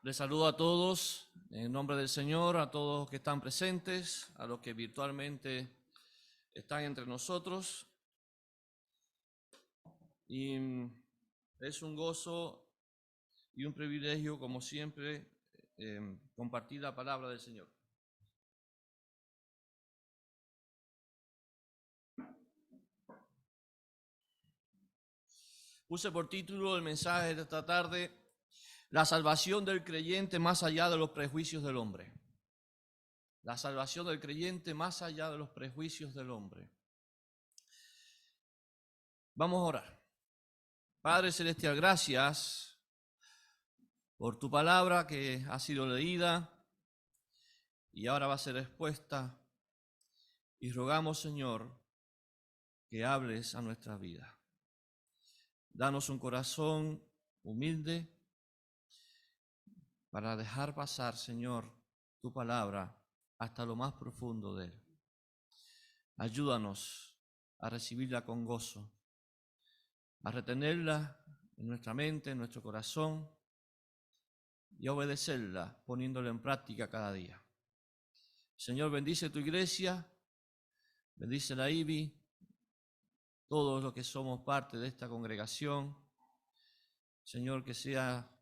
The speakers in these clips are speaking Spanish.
Les saludo a todos en nombre del Señor, a todos los que están presentes, a los que virtualmente están entre nosotros. Y es un gozo y un privilegio, como siempre, compartir la palabra del Señor. Puse por título el mensaje de esta tarde: la salvación del creyente más allá de los prejuicios del hombre. La salvación del creyente más allá de los prejuicios del hombre. Vamos a orar. Padre Celestial, gracias por tu palabra que ha sido leída y ahora va a ser expuesta. Y rogamos, Señor, que hables a nuestra vida. Danos un corazón humilde para dejar pasar, Señor, tu palabra hasta lo más profundo de él. Ayúdanos a recibirla con gozo, a retenerla en nuestra mente, en nuestro corazón y a obedecerla poniéndola en práctica cada día. Señor, bendice tu iglesia, bendice la IBI, todos los que somos parte de esta congregación. Señor, que sea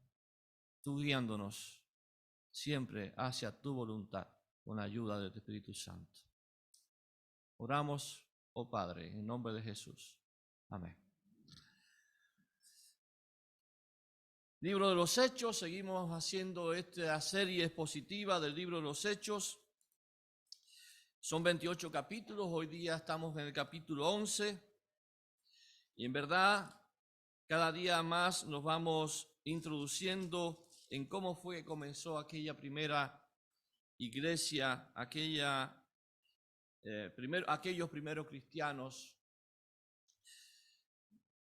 tú guiándonos siempre hacia tu voluntad con la ayuda de tu Espíritu Santo. Oramos, oh Padre, en nombre de Jesús. Amén. Libro de los Hechos, seguimos haciendo esta serie expositiva del libro de los Hechos. Son 28 capítulos, hoy día estamos en el capítulo 11 y en verdad cada día más nos vamos introduciendo en cómo fue que comenzó aquella primera iglesia, aquellos primeros cristianos.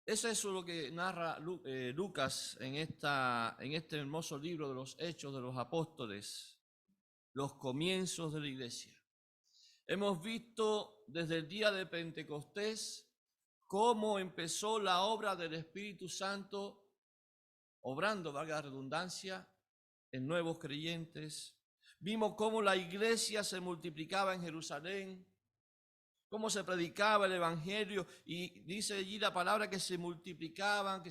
Eso es lo que narra Lucas en este hermoso libro de los Hechos de los Apóstoles, los comienzos de la iglesia. Hemos visto desde el día de Pentecostés cómo empezó la obra del Espíritu Santo, obrando, valga la redundancia, en nuevos creyentes. Vimos cómo la iglesia se multiplicaba en Jerusalén, cómo se predicaba el evangelio, y dice allí la palabra que se multiplicaban,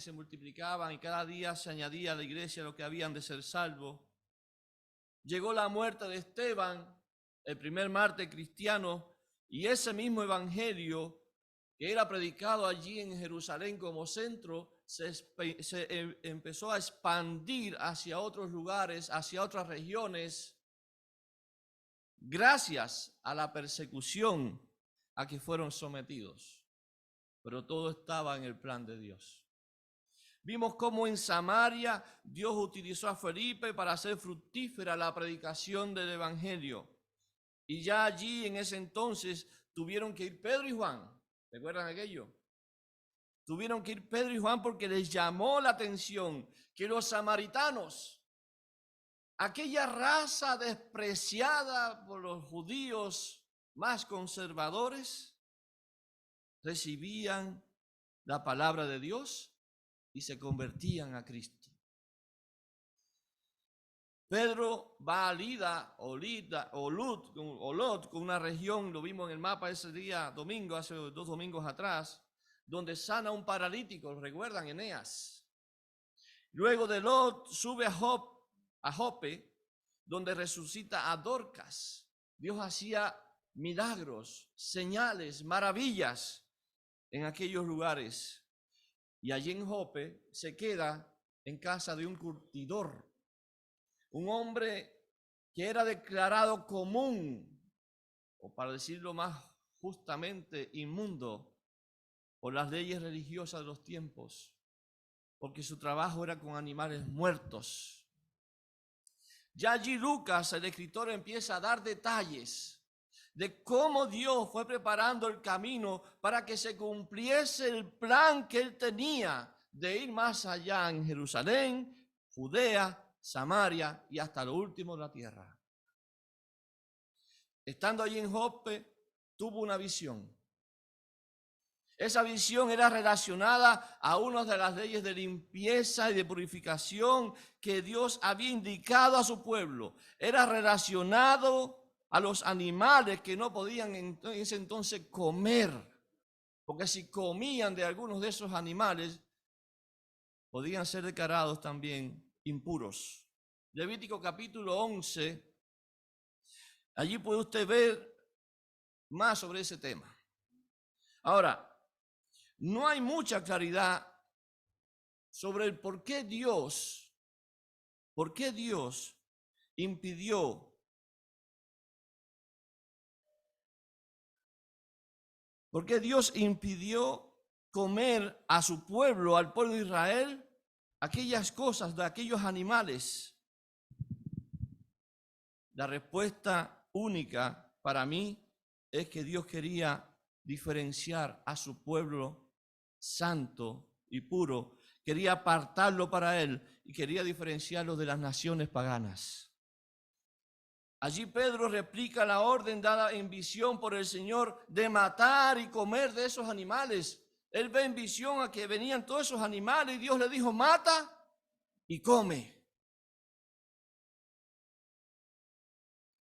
y cada día se añadía a la iglesia lo que habían de ser salvos. Llegó la muerte de Esteban, el primer mártir cristiano, y ese mismo evangelio que era predicado allí en Jerusalén como centro, se empezó a expandir hacia otros lugares, hacia otras regiones, gracias a la persecución a que fueron sometidos. Pero todo estaba en el plan de Dios. Vimos cómo en Samaria Dios utilizó a Felipe para hacer fructífera la predicación del evangelio. Y ya allí en ese entonces tuvieron que ir Pedro y Juan. ¿Recuerdan aquello? Tuvieron que ir Pedro y Juan porque les llamó la atención que los samaritanos, aquella raza despreciada por los judíos más conservadores, recibían la palabra de Dios y se convertían a Cristo. Pedro va a Lida, Olot, con una región, lo vimos en el mapa ese día domingo, hace 2 domingos atrás, donde sana a un paralítico, ¿recuerdan? Eneas. Luego de Lot sube a Jope, donde resucita a Dorcas. Dios hacía milagros, señales, maravillas en aquellos lugares. Y allí en Jope se queda en casa de un curtidor, un hombre que era declarado común, o para decirlo más justamente, inmundo, por las leyes religiosas de los tiempos, porque su trabajo era con animales muertos. Ya allí Lucas, el escritor, empieza a dar detalles de cómo Dios fue preparando el camino para que se cumpliese el plan que él tenía de ir más allá en Jerusalén, Judea, Samaria y hasta lo último de la tierra. Estando allí en Jope, tuvo una visión. Esa visión era relacionada a una de las leyes de limpieza y de purificación que Dios había indicado a su pueblo. Era relacionado a los animales que no podían en ese entonces comer, porque si comían de algunos de esos animales, podían ser declarados también impuros. Levítico capítulo 11, allí puede usted ver más sobre ese tema. Ahora, no hay mucha claridad sobre el por qué Dios impidió, comer a su pueblo, al pueblo de Israel, aquellas cosas de aquellos animales. La respuesta única para mí es que Dios quería diferenciar a su pueblo santo y puro, quería apartarlo para él y quería diferenciarlo de las naciones paganas. Allí Pedro replica la orden dada en visión por el Señor de matar y comer de esos animales. Él ve en visión a que venían todos esos animales y Dios le dijo, mata y come.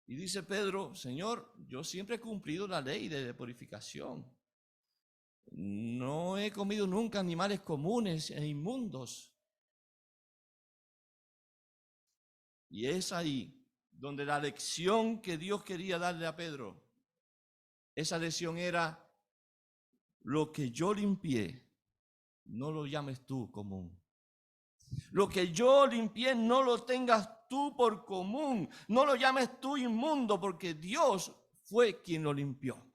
Y dice Pedro, Señor, yo siempre he cumplido la ley de purificación. No he comido nunca animales comunes e inmundos. Y es ahí donde la lección que Dios quería darle a Pedro, esa lección era, lo que yo limpié, no lo llames tú común. Lo que yo limpié, no lo tengas tú por común. No lo llames tú inmundo, porque Dios fue quien lo limpió.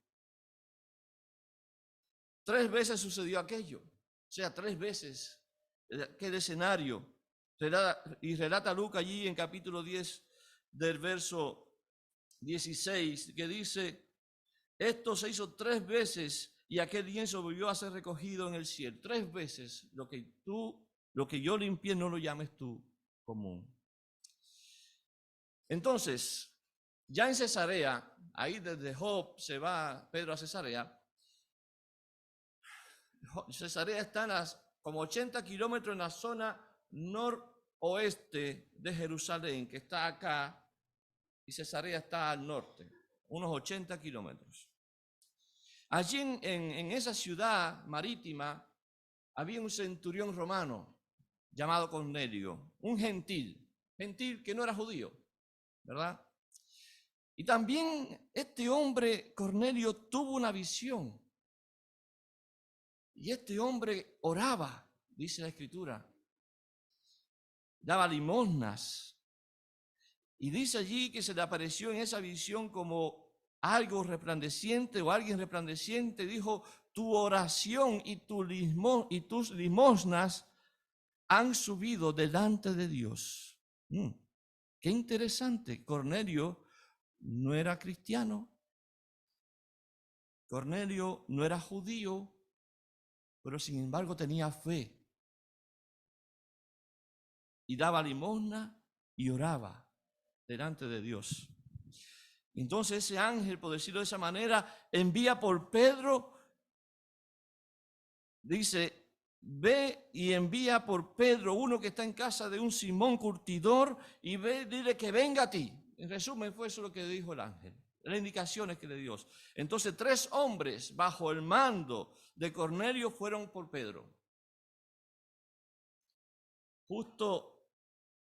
3 veces sucedió aquello. O sea, 3 veces aquel escenario. Y relata Lucas allí en capítulo 10 del verso 16, que dice, esto se hizo 3 veces y aquel lienzo volvió a ser recogido en el cielo. 3 veces lo que yo limpié, no lo llames tú común. Entonces, ya en Cesarea, ahí desde Job se va Pedro a Cesarea. Cesarea está como 80 kilómetros en la zona noroeste de Jerusalén, que está acá, y Cesarea está al norte, unos 80 kilómetros. Allí en esa ciudad marítima había un centurión romano llamado Cornelio, un gentil que no era judío, ¿verdad? Y también este hombre, Cornelio, tuvo una visión. Y este hombre oraba, dice la Escritura, daba limosnas. Y dice allí que se le apareció en esa visión como algo resplandeciente o alguien resplandeciente. Dijo, tu oración y tus limosnas han subido delante de Dios. Qué interesante. Cornelio no era cristiano. Cornelio no era judío, pero sin embargo tenía fe. Y daba limosna y oraba delante de Dios. Entonces ese ángel, por decirlo de esa manera, envía por Pedro, dice, ve y envía por Pedro uno que está en casa de un Simón curtidor y ve, dile que venga a ti. En resumen, fue eso lo que dijo el ángel, las indicaciones que le dio. Entonces 3 hombres bajo el mando de Cornelio fueron por Pedro. Justo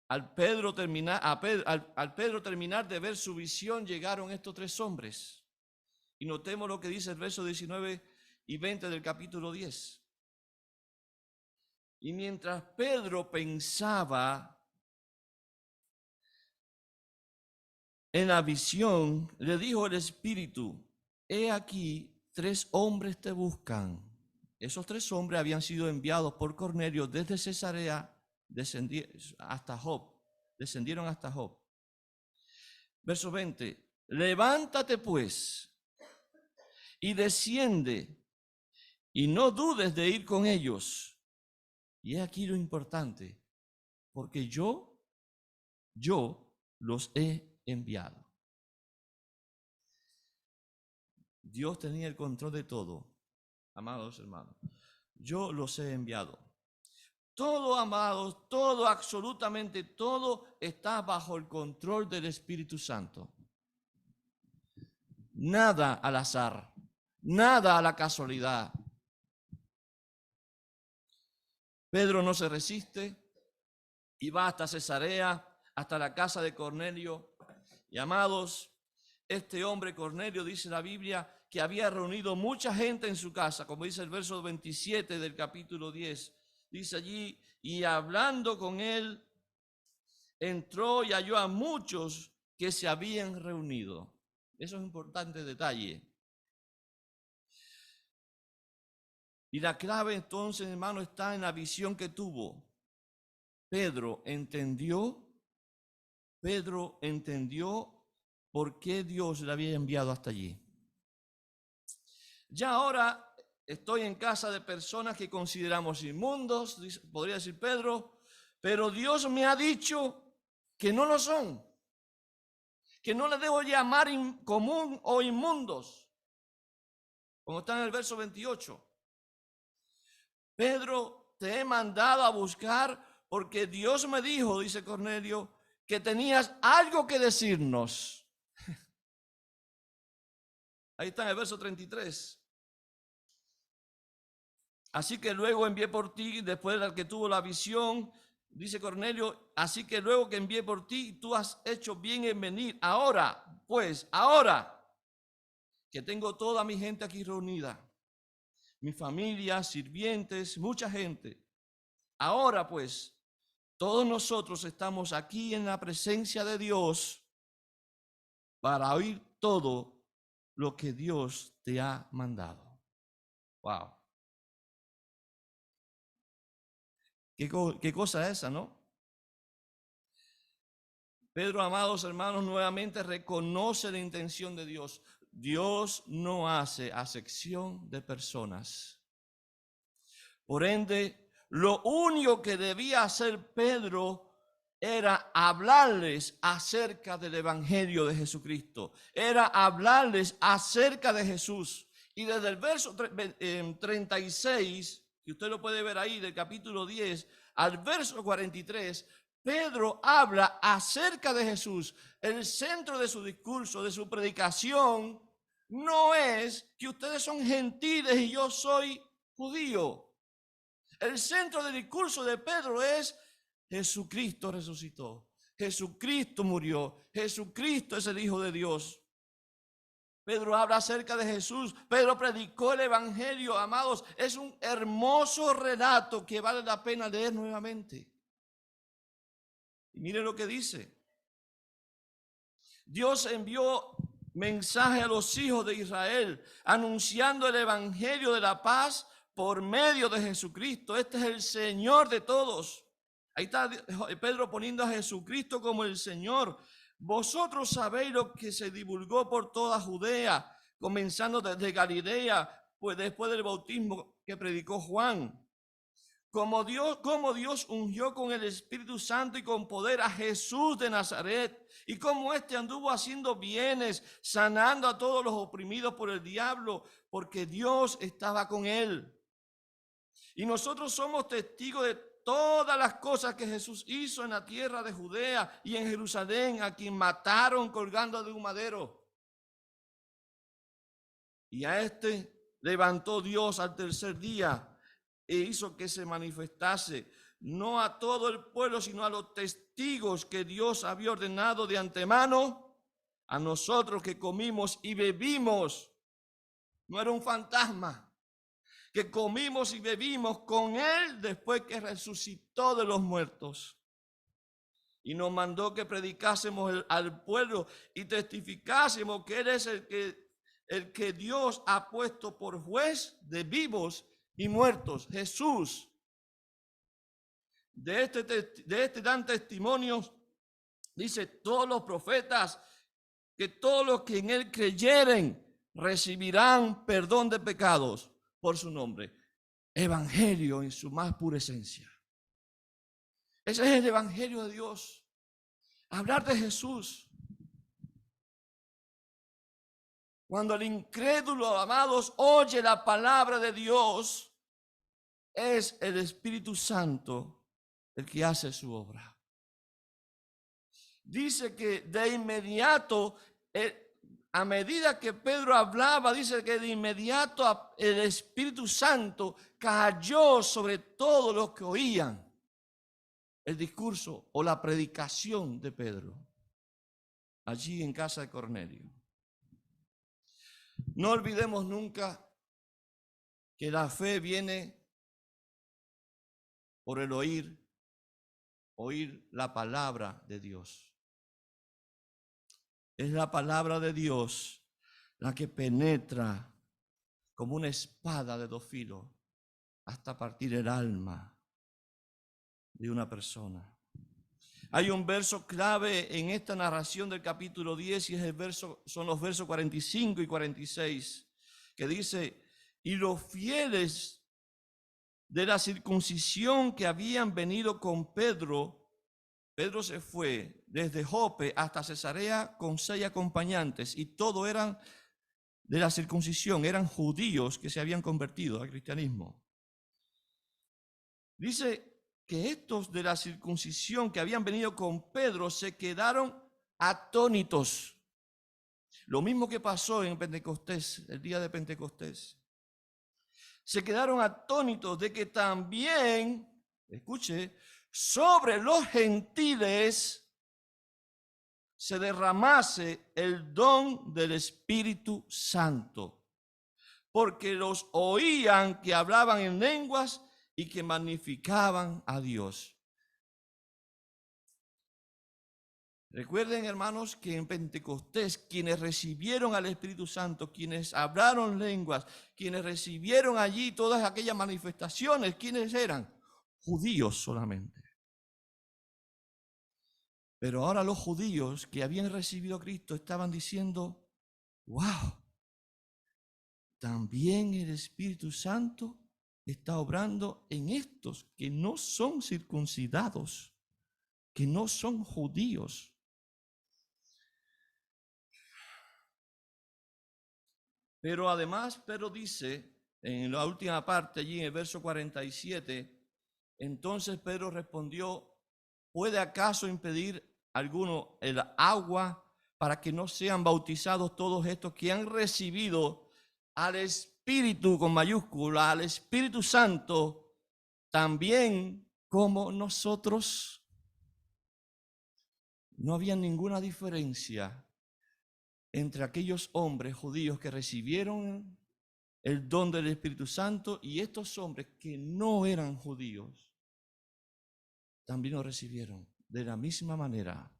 al Pedro terminar de ver su visión, llegaron estos 3 hombres. Y notemos lo que dice el verso 19 y 20 del capítulo 10. Y mientras Pedro pensaba en la visión, le dijo el Espíritu, he aquí 3 hombres te buscan. Esos 3 hombres habían sido enviados por Cornelio desde Cesarea hasta Job. Descendieron hasta Job. Verso 20. Levántate pues y desciende y no dudes de ir con ellos. Y es aquí lo importante, porque yo los he enviado. Dios tenía el control de todo amados hermanos, yo los he enviado. Todo, amados, todo, absolutamente todo está bajo el control del Espíritu Santo. Nada al azar, nada a la casualidad. Pedro no se resiste y va hasta Cesarea, hasta la casa de Cornelio. Y amados, este hombre Cornelio, dice la Biblia, que había reunido mucha gente en su casa, como dice el verso 27 del capítulo 10. Dice allí, y hablando con él, entró y halló a muchos que se habían reunido. Eso es un importante detalle. Y la clave entonces, hermano, está en la visión que tuvo. Pedro entendió por qué Dios le había enviado hasta allí. Ya ahora estoy en casa de personas que consideramos inmundos, podría decir Pedro, pero Dios me ha dicho que no lo son, que no les debo llamar común o inmundos, como está en el verso 28. Pedro, te he mandado a buscar porque Dios me dijo, dice Cornelio, que tenías algo que decirnos. Ahí está en el verso 33. Así que luego envié por ti, después de que tuvo la visión, dice Cornelio, así que luego que envié por ti, tú has hecho bien en venir. Ahora, pues, que tengo toda mi gente aquí reunida, mi familia, sirvientes, mucha gente. Ahora, pues, todos nosotros estamos aquí en la presencia de Dios para oír todo lo que Dios te ha mandado. Wow. ¿Qué cosa es esa, no? Pedro, amados hermanos, nuevamente reconoce la intención de Dios. Dios no hace acepción de personas. Por ende, lo único que debía hacer Pedro era hablarles acerca del Evangelio de Jesucristo. Era hablarles acerca de Jesús. Y desde el verso 36, que usted lo puede ver ahí, del capítulo 10, al verso 43, Pedro habla acerca de Jesús. El centro de su discurso, de su predicación, no es que ustedes son gentiles y yo soy judío. El centro del discurso de Pedro es Jesucristo resucitó, Jesucristo murió, Jesucristo es el Hijo de Dios. Pedro habla acerca de Jesús, Pedro predicó el Evangelio, amados, es un hermoso relato que vale la pena leer nuevamente. Y mire lo que dice. Dios envió mensaje a los hijos de Israel, anunciando el Evangelio de la paz por medio de Jesucristo. Este es el Señor de todos. Ahí está Pedro poniendo a Jesucristo como el Señor. Vosotros sabéis lo que se divulgó por toda Judea, comenzando desde Galilea, pues después del bautismo que predicó Juan. Como Dios ungió con el Espíritu Santo y con poder a Jesús de Nazaret, y como éste anduvo haciendo bienes, sanando a todos los oprimidos por el diablo, porque Dios estaba con él. Y nosotros somos testigos de todas las cosas que Jesús hizo en la tierra de Judea y en Jerusalén, a quien mataron colgando de un madero. Y a este levantó Dios al tercer día e hizo que se manifestase, no a todo el pueblo, sino a los testigos que Dios había ordenado de antemano, a nosotros que comimos y bebimos. No era un fantasma, que comimos y bebimos con él después que resucitó de los muertos. Y nos mandó que predicásemos al pueblo y testificásemos que él es el que Dios ha puesto por juez de vivos y muertos, Jesús. De este dan testimonios, dice, todos los profetas, que todos los que en él creyeren recibirán perdón de pecados por su nombre. Evangelio en su más pura esencia. Ese es el evangelio de Dios. Hablar de Jesús. Cuando el incrédulo, amados, oye la palabra de Dios, es el Espíritu Santo el que hace su obra. Dice que de inmediato, a medida que Pedro hablaba, dice que de inmediato el Espíritu Santo cayó sobre todos los que oían el discurso o la predicación de Pedro, allí en casa de Cornelio. No olvidemos nunca que la fe viene por el oír la palabra de Dios. Es la palabra de Dios la que penetra como una espada de dos filos hasta partir el alma de una persona. Hay un verso clave en esta narración del capítulo 10 y son los versos 45 y 46, que dice: y los fieles de la circuncisión que habían venido con Pedro se fue desde Jope hasta Cesarea con 6 acompañantes, y todos eran de la circuncisión, eran judíos que se habían convertido al cristianismo. Dice que estos de la circuncisión que habían venido con Pedro se quedaron atónitos. Lo mismo que pasó en Pentecostés, el día de Pentecostés. Se quedaron atónitos de que también, escuche, sobre los gentiles se derramase el don del Espíritu Santo, porque los oían que hablaban en lenguas y que magnificaban a Dios. Recuerden, hermanos, que en Pentecostés quienes recibieron al Espíritu Santo, quienes hablaron lenguas, quienes recibieron allí todas aquellas manifestaciones, ¿quiénes eran? Judíos solamente. Pero ahora los judíos que habían recibido a Cristo estaban diciendo: wow, también el Espíritu Santo está obrando en estos que no son circuncidados, que no son judíos. Pero además, Pedro dice en la última parte, allí en el verso 47, entonces Pedro respondió: ¿puede acaso impedir alguno el agua para que no sean bautizados todos estos que han recibido al Espíritu con mayúscula, al Espíritu Santo, también como nosotros? No había ninguna diferencia entre aquellos hombres judíos que recibieron el don del Espíritu Santo y estos hombres que no eran judíos. También lo recibieron de la misma manera.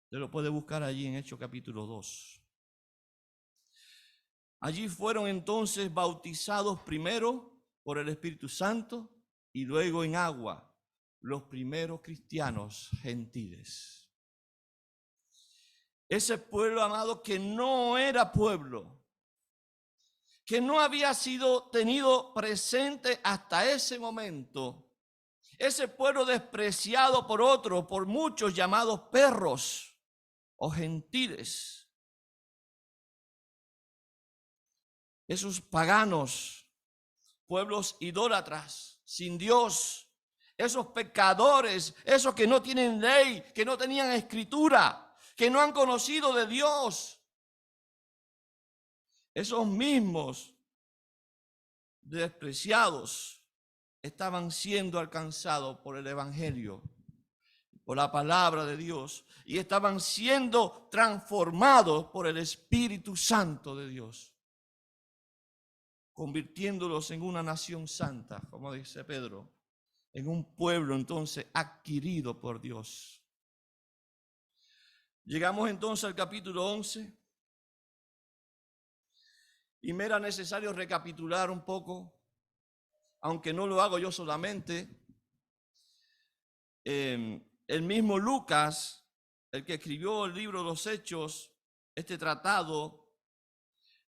Usted lo puede buscar allí en Hechos capítulo 2. Allí fueron entonces bautizados primero por el Espíritu Santo y luego en agua los primeros cristianos gentiles. Ese pueblo, amado, que no era pueblo, que no había sido tenido presente hasta ese momento. Ese pueblo despreciado por otros, por muchos llamados perros o gentiles. Esos paganos, pueblos idólatras, sin Dios. Esos pecadores, esos que no tienen ley, que no tenían escritura, que no han conocido de Dios. Esos mismos despreciados estaban siendo alcanzados por el Evangelio, por la palabra de Dios, y estaban siendo transformados por el Espíritu Santo de Dios, convirtiéndolos en una nación santa, como dice Pedro, en un pueblo entonces adquirido por Dios. Llegamos entonces al capítulo 11 y me era necesario recapitular un poco, aunque no lo hago yo solamente. El mismo Lucas, el que escribió el libro de los Hechos, este tratado,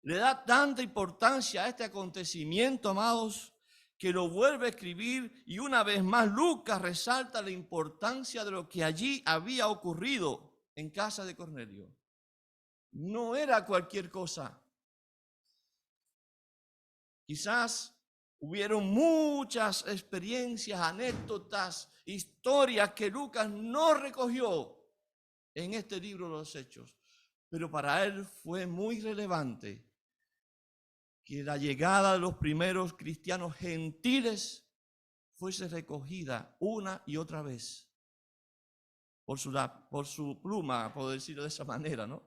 le da tanta importancia a este acontecimiento, amados, que lo vuelve a escribir, y una vez más Lucas resalta la importancia de lo que allí había ocurrido en casa de Cornelio. no era cualquier cosa. Quizás hubieron muchas experiencias, anécdotas, historias que Lucas no recogió en este libro de los Hechos, pero para él fue muy relevante que la llegada de los primeros cristianos gentiles fuese recogida una y otra vez por su pluma, por decirlo de esa manera, ¿no?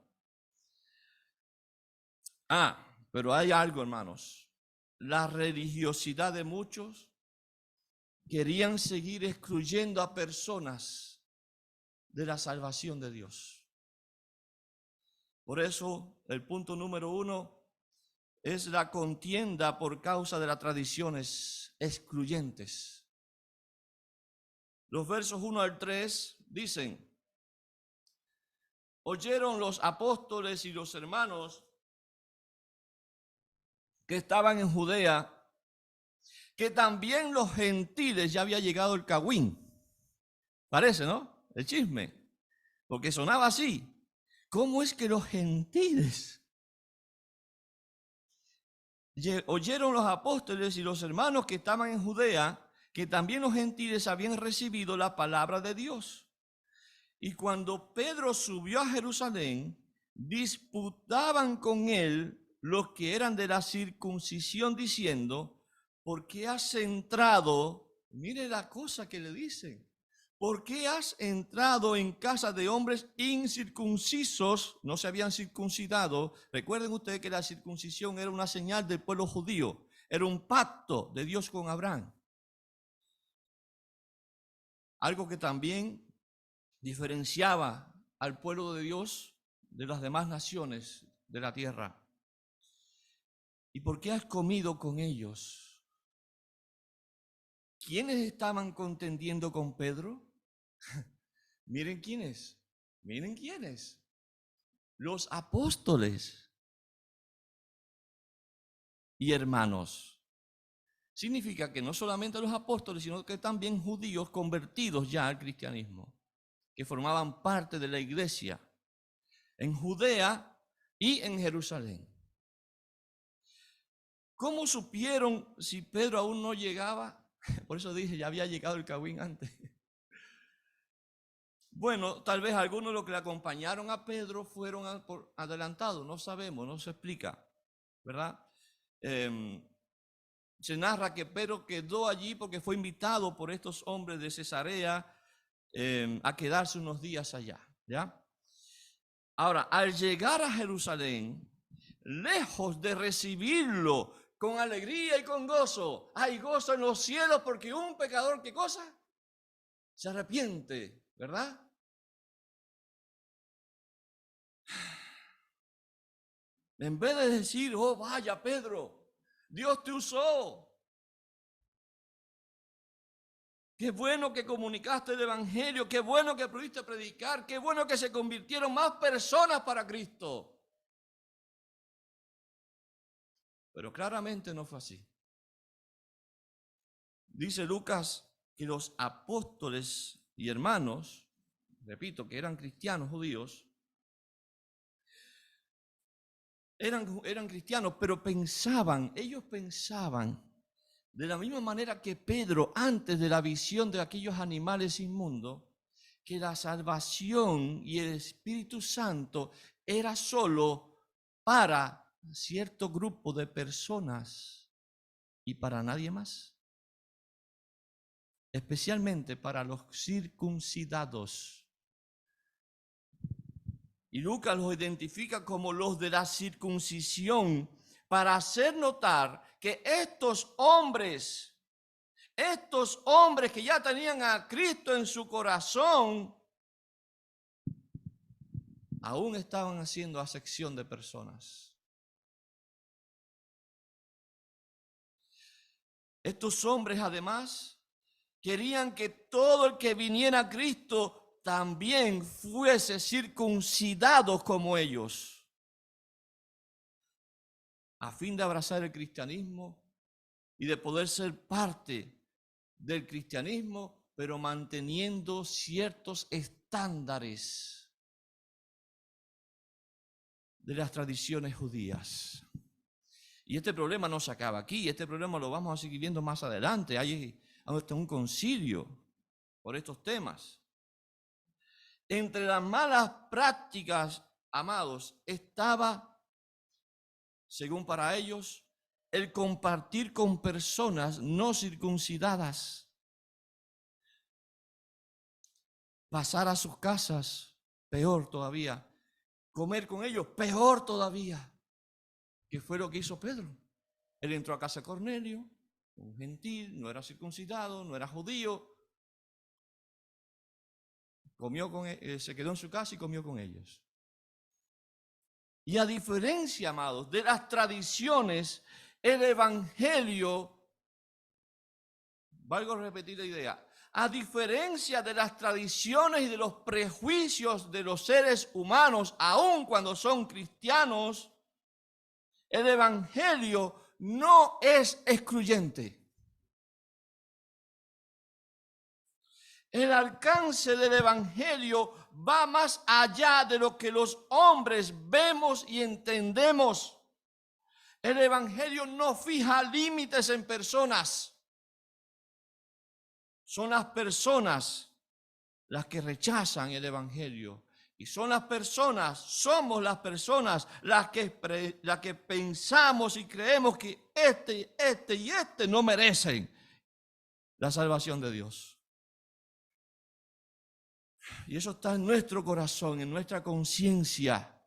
Pero hay algo, hermanos. La religiosidad de muchos querían seguir excluyendo a personas de la salvación de Dios. Por eso, el punto número 1 es la contienda por causa de las tradiciones excluyentes. Los versos 1 al 3 dicen: oyeron los apóstoles y los hermanos que estaban en Judea que también los gentiles ya había llegado el cagüín. Parece, ¿no? El chisme. Porque sonaba así. ¿Cómo es que los gentiles? Oyeron los apóstoles y los hermanos que estaban en Judea que también los gentiles habían recibido la palabra de Dios. Y cuando Pedro subió a Jerusalén, disputaban con él los que eran de la circuncisión, diciendo: ¿por qué has entrado? Mire la cosa que le dicen. ¿Por qué has entrado en casa de hombres incircuncisos? No se habían circuncidado. Recuerden ustedes que la circuncisión era una señal del pueblo judío. Era un pacto de Dios con Abraham. Algo que también diferenciaba al pueblo de Dios de las demás naciones de la tierra. ¿Y por qué has comido con ellos? ¿Quiénes estaban contendiendo con Pedro? Miren quiénes. Los apóstoles y hermanos. Significa que no solamente los apóstoles, sino que también judíos convertidos ya al cristianismo, que formaban parte de la iglesia en Judea y en Jerusalén. ¿Cómo supieron si Pedro aún no llegaba? Por eso dije, ya había llegado el cagüín antes. Bueno, tal vez algunos de los que le acompañaron a Pedro fueron adelantados, no sabemos, no se explica, ¿verdad? Se narra que Pedro quedó allí porque fue invitado por estos hombres de Cesarea a quedarse unos días allá, ¿ya? Ahora, al llegar a Jerusalén, lejos de recibirlo con alegría y con gozo, hay gozo en los cielos porque un pecador, ¿qué cosa? Se arrepiente, ¿verdad? En vez de decir: oh, vaya Pedro, Dios te usó. Qué bueno que comunicaste el evangelio, qué bueno que pudiste predicar, qué bueno que se convirtieron más personas para Cristo. Pero claramente no fue así. Dice Lucas que los apóstoles y hermanos, repito, que eran cristianos judíos, eran cristianos, pero ellos pensaban de la misma manera que Pedro, antes de la visión de aquellos animales inmundos, que la salvación y el Espíritu Santo era solo para cierto grupo de personas y para nadie más. Especialmente para los circuncidados. Y Lucas los identifica como los de la circuncisión para hacer notar que estos hombres que ya tenían a Cristo en su corazón, aún estaban haciendo acepción de personas. Estos hombres además querían que todo el que viniera a Cristo también fuese circuncidado como ellos, a fin de abrazar el cristianismo y de poder ser parte del cristianismo, pero manteniendo ciertos estándares de las tradiciones judías. Y este problema no se acaba aquí, este problema lo vamos a seguir viendo más adelante. Hay hasta un concilio por estos temas. Entre las malas prácticas, amados, estaba, según para ellos, el compartir con personas no circuncidadas, pasar a sus casas, peor todavía, comer con ellos, peor todavía, que fue lo que hizo Pedro. Él entró a casa de Cornelio, un gentil, no era circuncidado, no era judío, comió con se quedó en su casa y comió con ellos. Y a diferencia, amados, de las tradiciones, el evangelio, valgo a repetir la idea, a diferencia de las tradiciones y de los prejuicios de los seres humanos, aun cuando son cristianos, el evangelio no es excluyente. El alcance del evangelio va más allá de lo que los hombres vemos y entendemos. El evangelio no fija límites en personas. Son las personas las que rechazan el evangelio. Y son las personas, somos las personas las que pensamos y creemos que este y este no merecen la salvación de Dios. Y eso está en nuestro corazón, en nuestra conciencia.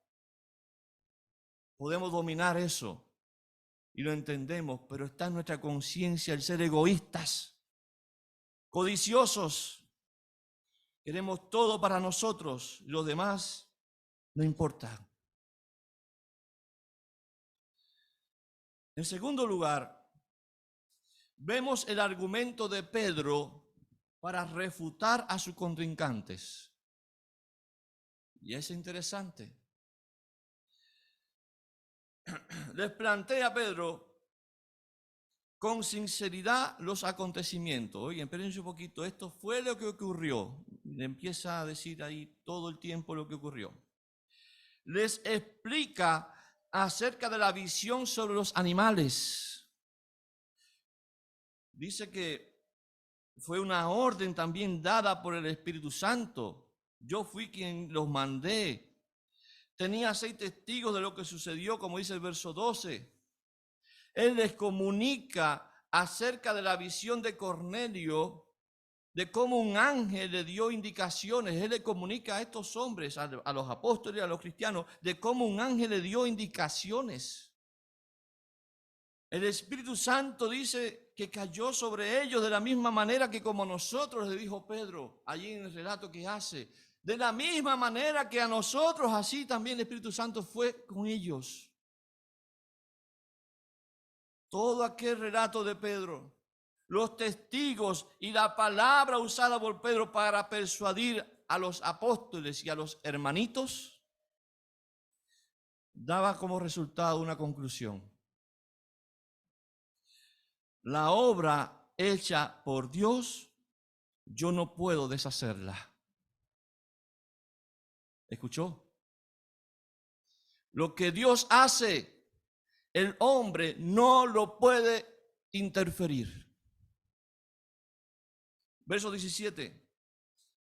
Podemos dominar eso y lo entendemos, pero está en nuestra conciencia el ser egoístas, codiciosos. Queremos todo para nosotros, los demás no importa. En segundo lugar, vemos el argumento de Pedro para refutar a sus contrincantes. Y es interesante. Les plantea Pedro con sinceridad los acontecimientos. Oigan, espérense un poquito, esto fue lo que ocurrió. Le empieza a decir ahí todo el tiempo lo que ocurrió. Les explica acerca de la visión sobre los animales. Dice que fue una orden también dada por el Espíritu Santo. Yo fui quien los mandé. Tenía 6 testigos de lo que sucedió, como dice el verso 12. Él les comunica acerca de la visión de Cornelio, de cómo un ángel le dio indicaciones. Él le comunica a estos hombres, a los apóstoles, a los cristianos, de cómo un ángel le dio indicaciones. El Espíritu Santo dice que cayó sobre ellos de la misma manera que como nosotros, le dijo Pedro, allí en el relato que hace. De la misma manera que a nosotros, así también el Espíritu Santo fue con ellos. Todo aquel relato de Pedro, los testigos y la palabra usada por Pedro para persuadir a los apóstoles y a los hermanitos, daba como resultado una conclusión. La obra hecha por Dios, yo no puedo deshacerla. ¿Escuchó? Lo que Dios hace, el hombre no lo puede interferir. Verso 17.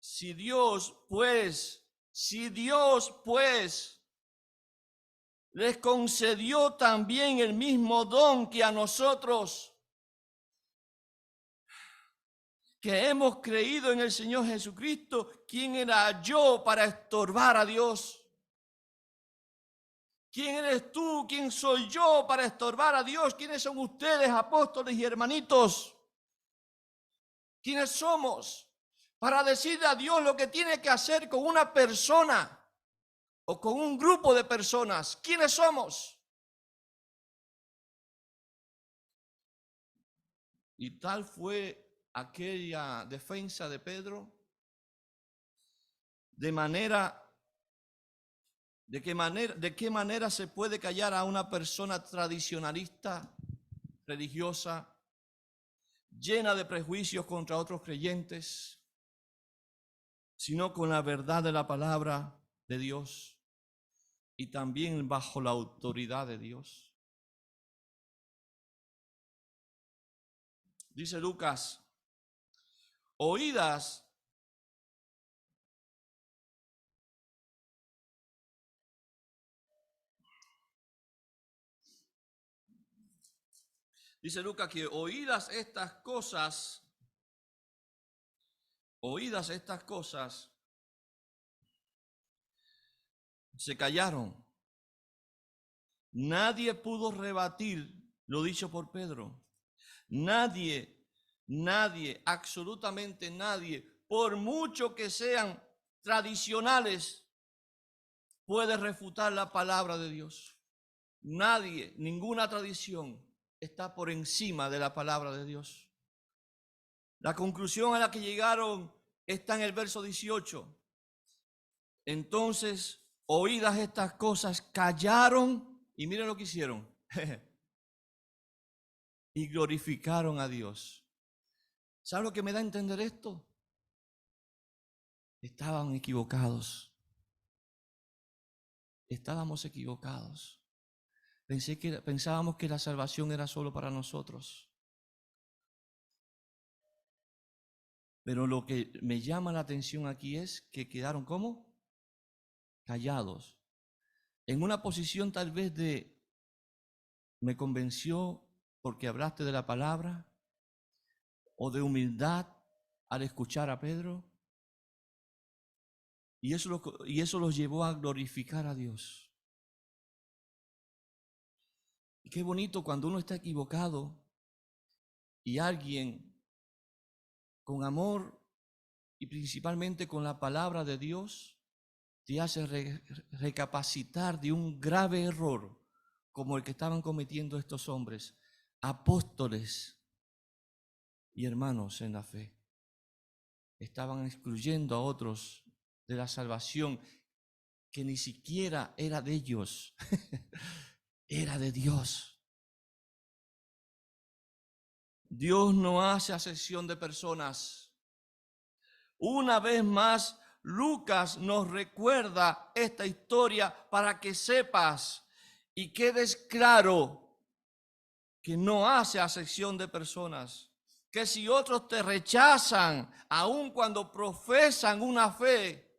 Si Dios pues les concedió también el mismo don que a nosotros, que hemos creído en el Señor Jesucristo, ¿quién era yo para estorbar a Dios? ¿Quién eres tú? ¿Quién soy yo para estorbar a Dios? ¿Quiénes son ustedes, apóstoles y hermanitos? ¿Quiénes somos para decirle a Dios lo que tiene que hacer con una persona o con un grupo de personas? ¿Quiénes somos? Y tal fue aquella defensa de Pedro, ¿de qué manera se puede callar a una persona tradicionalista, religiosa, llena de prejuicios contra otros creyentes, sino con la verdad de la palabra de Dios? y también bajo la autoridad de Dios. Dice Lucas, oídas Dice Lucas que oídas estas cosas, se callaron. Nadie pudo rebatir lo dicho por Pedro. Nadie, absolutamente nadie, por mucho que sean tradicionales, puede refutar la palabra de Dios. Nadie, ninguna tradición está por encima de la palabra de Dios. La conclusión a la que llegaron está en el verso 18. Entonces, oídas estas cosas, callaron y miren lo que hicieron. Y glorificaron a Dios. ¿Sabe lo que me da a entender esto? Estaban equivocados. Estábamos equivocados. Pensábamos que la salvación era solo para nosotros. Pero lo que me llama la atención aquí es que quedaron ¿cómo? Callados. En una posición tal vez de, me convenció porque hablaste de la palabra, o de humildad al escuchar a Pedro. Y eso los llevó a glorificar a Dios. Y qué bonito cuando uno está equivocado y alguien con amor y principalmente con la palabra de Dios te hace recapacitar de un grave error como el que estaban cometiendo estos hombres, apóstoles y hermanos en la fe. Estaban excluyendo a otros de la salvación que ni siquiera era de ellos, era de Dios. Dios no hace acepción de personas. Una vez más, Lucas nos recuerda esta historia para que sepas y quedes claro que no hace acepción de personas. Que si otros te rechazan, aun cuando profesan una fe,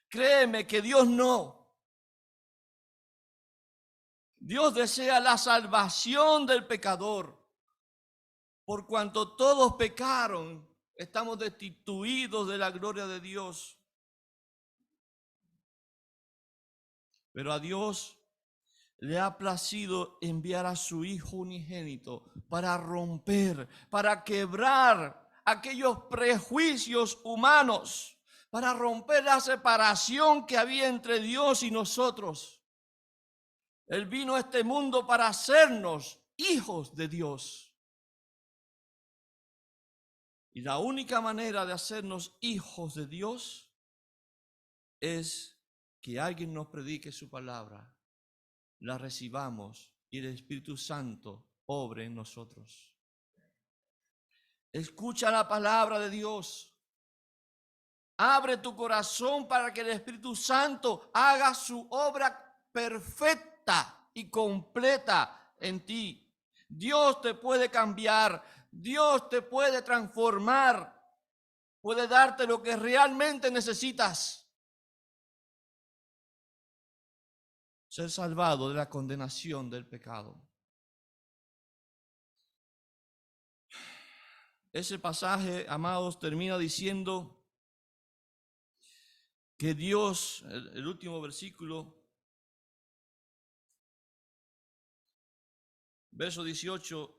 créeme que Dios no. Dios desea la salvación del pecador. Por cuanto todos pecaron, estamos destituidos de la gloria de Dios. Pero a Dios le ha placido enviar a su Hijo unigénito para romper, para quebrar aquellos prejuicios humanos, para romper la separación que había entre Dios y nosotros. Él vino a este mundo para hacernos hijos de Dios. Y la única manera de hacernos hijos de Dios es que alguien nos predique su palabra, la recibamos y el Espíritu Santo obre en nosotros. Escucha la palabra de Dios. Abre tu corazón para que el Espíritu Santo haga su obra perfecta y completa en ti. Dios te puede cambiar, Dios te puede transformar, puede darte lo que realmente necesitas. Ser salvado de la condenación del pecado. Ese pasaje, amados, termina diciendo que Dios, el último versículo, verso 18,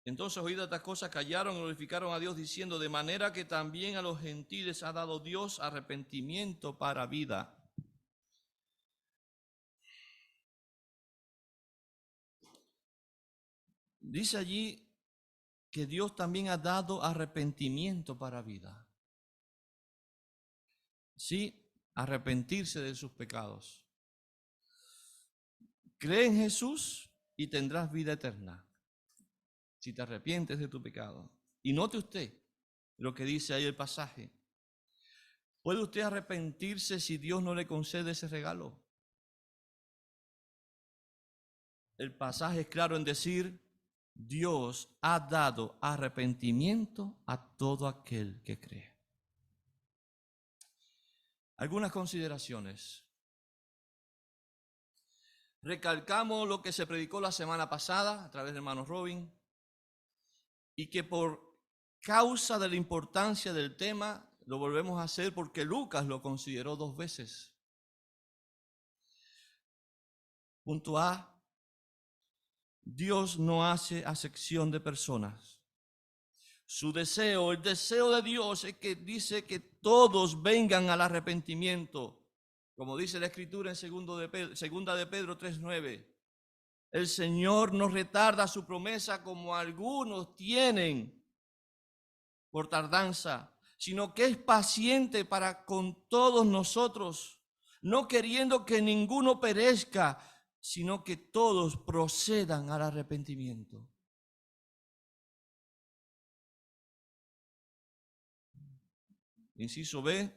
entonces oídas estas cosas callaron y glorificaron a Dios diciendo, de manera que también a los gentiles ha dado Dios arrepentimiento para vida. Dice allí que Dios también ha dado arrepentimiento para vida. Sí, arrepentirse de sus pecados. Cree en Jesús y tendrás vida eterna, si te arrepientes de tu pecado. Y note usted lo que dice ahí el pasaje. ¿Puede usted arrepentirse si Dios no le concede ese regalo? El pasaje es claro en decir, Dios ha dado arrepentimiento a todo aquel que cree. Algunas consideraciones. Recalcamos lo que se predicó la semana pasada a través del hermano Robin, y que por causa de la importancia del tema lo volvemos a hacer porque Lucas lo consideró 2 veces. Punto A. Dios no hace acepción de personas. Su deseo, el deseo de Dios es que dice que todos vengan al arrepentimiento. Como dice la Escritura en 2 de Pedro 3:9. El Señor no retarda su promesa como algunos tienen por tardanza, sino que es paciente para con todos nosotros, no queriendo que ninguno perezca, sino que todos procedan al arrepentimiento. Inciso B,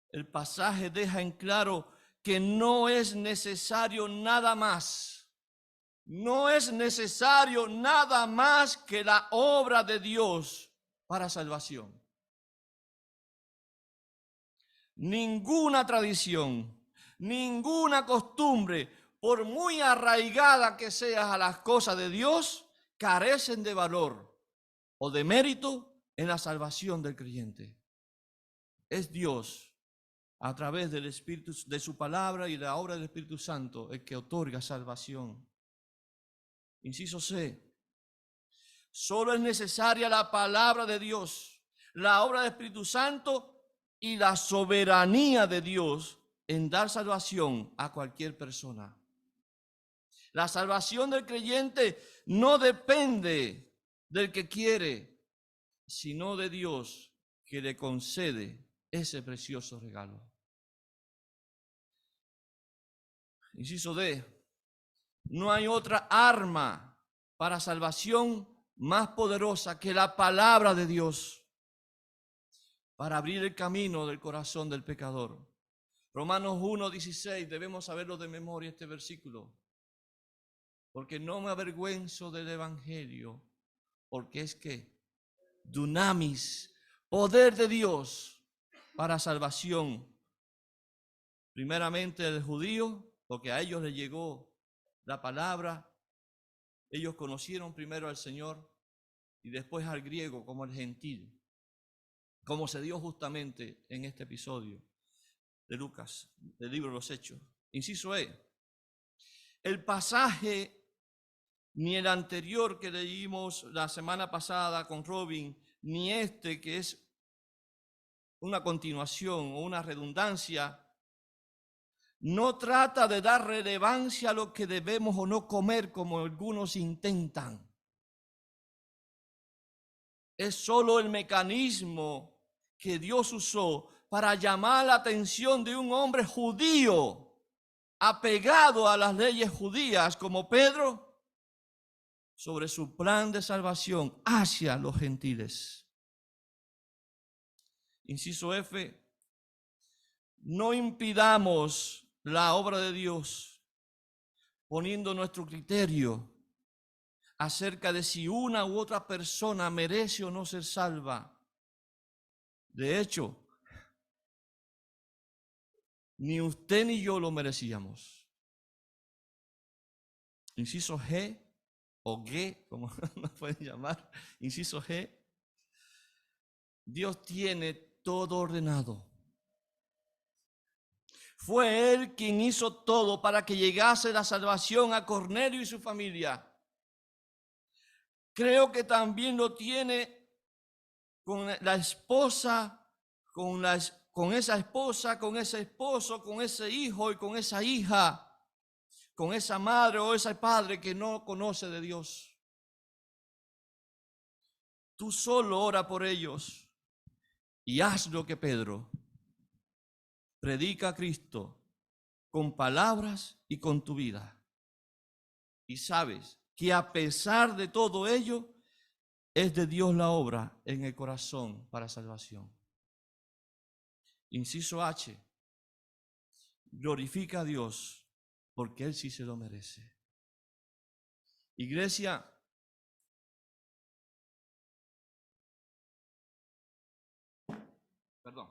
el pasaje deja en claro que no es necesario nada más. No es necesario nada más que la obra de Dios para salvación. Ninguna tradición, ninguna costumbre, por muy arraigada que sea a las cosas de Dios, carecen de valor o de mérito en la salvación del creyente. Es Dios, a través del Espíritu, de su palabra y la obra del Espíritu Santo, el que otorga salvación. Inciso C. Solo es necesaria la palabra de Dios, la obra del Espíritu Santo y la soberanía de Dios en dar salvación a cualquier persona. La salvación del creyente no depende del que quiere, sino de Dios que le concede ese precioso regalo. Inciso D. No hay otra arma para salvación más poderosa que la palabra de Dios para abrir el camino del corazón del pecador. Romanos 1:16, debemos saberlo de memoria este versículo. Porque no me avergüenzo del evangelio, porque es que dunamis, poder de Dios para salvación, primeramente del judío, porque a ellos les llegó la palabra, ellos conocieron primero al Señor, y después al griego como al gentil, como se dio justamente en este episodio de Lucas, del libro de los Hechos. Inciso E, el pasaje, ni el anterior que leímos la semana pasada con Robin, ni este que es una continuación o una redundancia, no trata de dar relevancia a lo que debemos o no comer como algunos intentan. Es solo el mecanismo que Dios usó para llamar la atención de un hombre judío apegado a las leyes judías como Pedro sobre su plan de salvación hacia los gentiles. Inciso F, no impidamos la obra de Dios poniendo nuestro criterio acerca de si una u otra persona merece o no ser salva. De hecho, ni usted ni yo lo merecíamos. Inciso G o G, como nos pueden llamar, inciso G. Dios tiene todo ordenado. Fue Él quien hizo todo para que llegase la salvación a Cornelio y su familia. Creo que también lo tiene con la esposa, con esa esposa, con ese esposo, con ese hijo y con esa hija, con esa madre o ese padre que no conoce de Dios. Tú solo ora por ellos y haz lo que Pedro. Predica a Cristo con palabras y con tu vida. Y sabes que a pesar de todo ello, es de Dios la obra en el corazón para salvación. Inciso H. Glorifica a Dios porque Él sí se lo merece. Iglesia, perdón.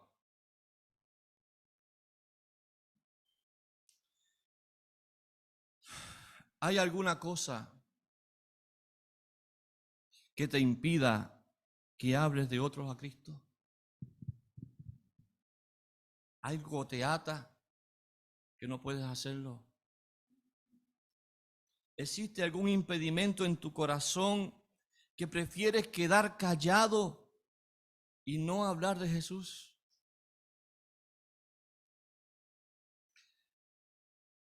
¿Hay alguna cosa que te impida que hables de otros a Cristo? ¿Algo te ata que no puedes hacerlo? ¿Existe algún impedimento en tu corazón que prefieres quedar callado y no hablar de Jesús?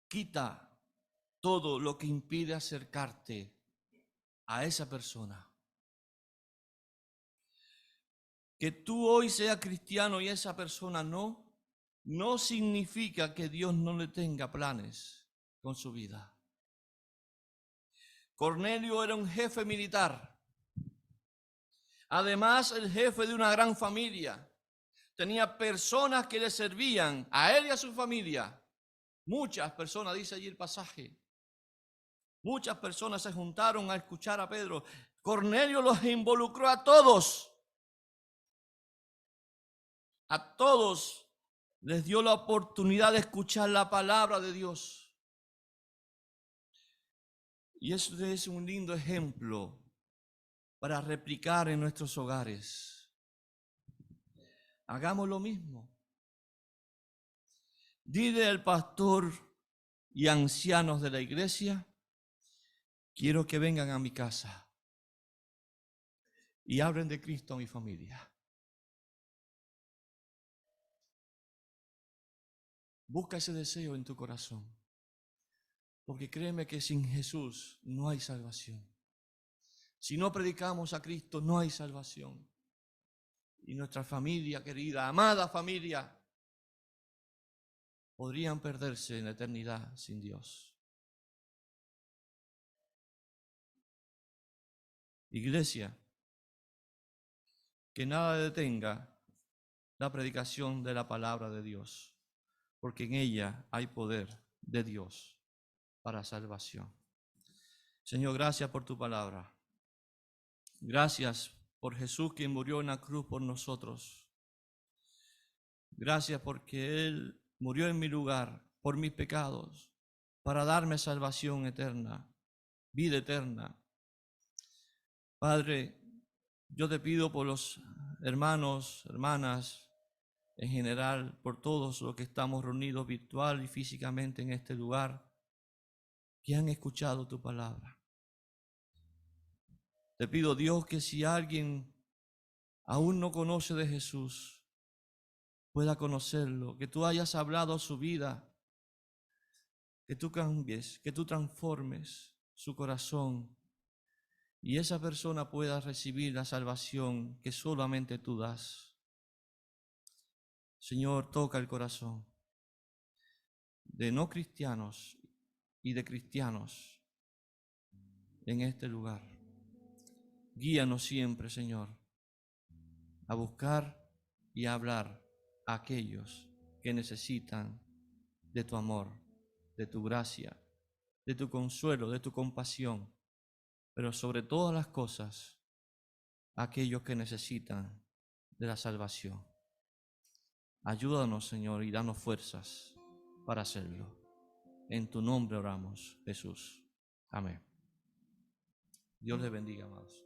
Quita todo lo que impide acercarte a esa persona. Que tú hoy seas cristiano y esa persona no significa que Dios no le tenga planes con su vida. Cornelio era un jefe militar, además el jefe de una gran familia. Tenía personas que le servían a él y a su familia. Muchas personas, dice allí el pasaje. Muchas personas se juntaron a escuchar a Pedro. Cornelio los involucró a todos. A todos les dio la oportunidad de escuchar la palabra de Dios. Y eso es un lindo ejemplo para replicar en nuestros hogares. Hagamos lo mismo. Dile al pastor y ancianos de la iglesia: quiero que vengan a mi casa y hablen de Cristo a mi familia. Busca ese deseo en tu corazón, porque créeme que sin Jesús no hay salvación. Si no predicamos a Cristo, no hay salvación. Y nuestra familia querida, amada familia, podrían perderse en la eternidad sin Dios. Iglesia, que nada detenga la predicación de la palabra de Dios, porque en ella hay poder de Dios para salvación. Señor, gracias por tu palabra. Gracias por Jesús, quien murió en la cruz por nosotros. Gracias porque Él murió en mi lugar por mis pecados para darme salvación eterna, vida eterna. Padre, yo te pido por los hermanos, hermanas, en general, por todos los que estamos reunidos virtual y físicamente en este lugar, que han escuchado tu palabra. Te pido, Dios, que si alguien aún no conoce de Jesús, pueda conocerlo, que tú hayas hablado a su vida, que tú cambies, que tú transformes su corazón y esa persona pueda recibir la salvación que solamente tú das. Señor, toca el corazón de no cristianos y de cristianos en este lugar. Guíanos siempre, Señor, a buscar y a hablar a aquellos que necesitan de tu amor, de tu gracia, de tu consuelo, de tu compasión, pero sobre todas las cosas, a aquellos que necesitan de la salvación. Ayúdanos, Señor, y danos fuerzas para hacerlo. En tu nombre oramos, Jesús. Amén. Dios les bendiga, amados.